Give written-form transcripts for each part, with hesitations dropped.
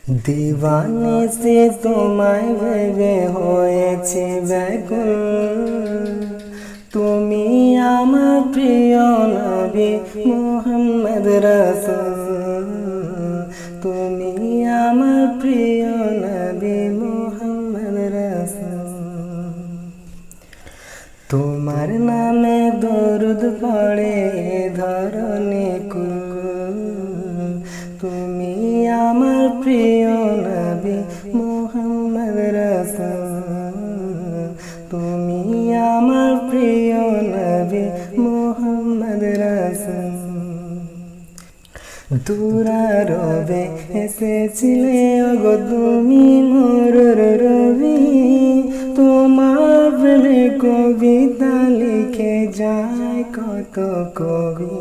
दीवाने से তোমায় ভেবে হয়েছে ব্যাকুল তুমি আমার প্রিয় নবী মুহাম্মদ রাসূল তুমি আমার প্রিয় নবী মুহাম্মদ রাসূল তোমার নামে দরুদ পড়ে ধরণী কুল তুমি আমার প্রিয় নবী মুহাম্মদ রাসূল তুমি আমার প্রিয় নবী মুহাম্মদ রাসূল দূরারবে এসেছিলে ওগো তুমি মোর রবি তোমার প্রেমে কবিতা লিখে যায় কত কবি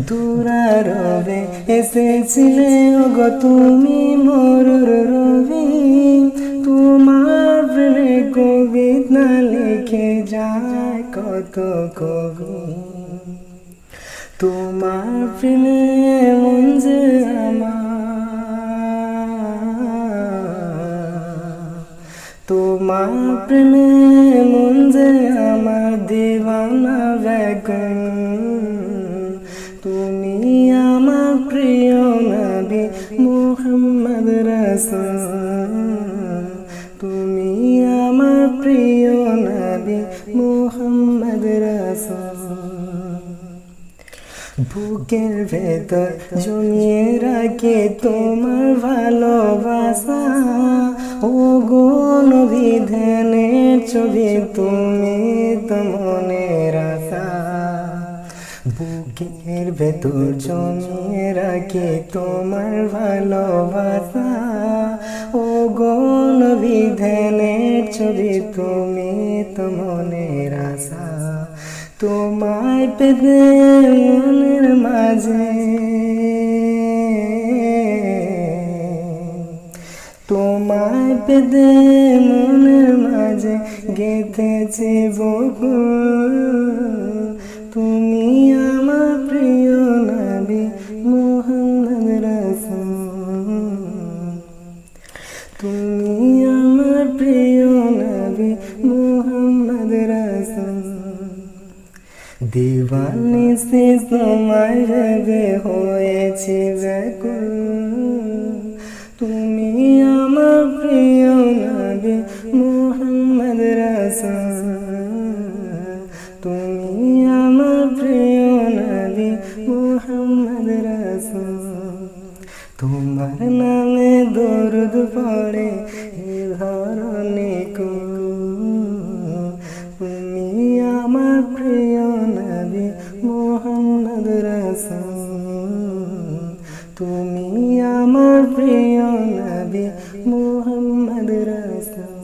দূরারবে এসেছিলে ওগো তুমি মোর রবি তোমার প্রেমে কবিতা লিখে যায় কত কবি তোমার প্রেমে মন যে তোমার প্রেমে মন যে আমার দিওয়ানা ব্যাকুল তুমি আমার প্রিয় নবী মুহাম্মদ রাসূল তুমি আমার প্রিয় নবী মুহাম্মদ রাসূল বুকের ভেতর জমিয়ে রাখে তোমার ভালোবাসা ও গো নবী ধ্যানের ছবি তুমি তো মনের আশা বুকের ভেতর জমিয়ে রাখে তোমার ভালোবাসা ও গো নবী ধ্যানের ছবি তুমি তো মনের আশা তোমায় পেতে মনের মাঝে তোমায় পেতে মনের মাঝে গেঁথেছে বকুল তুমি আমার প্রিয় নবী মুহাম্মদ রাসূল তুমি আমার প্রিয় নবী মুহাম্মদ রাসূল दीवाने से তোমায় ভেবে হয়েছে ব্যাকুল তুমি আমার প্রিয় নবী মুহাম্মদ রাসূল তুমি আমার প্রিয় নবী মুহাম্মদ রাসূল তোমার নামে দরুদ পড়ে ধরণী কুল তুমি আমার প্রিয় নবী মুহাম্মদ রাসূল তুমি আমার প্রিয় নবী মুহাম্মদ রাসূল।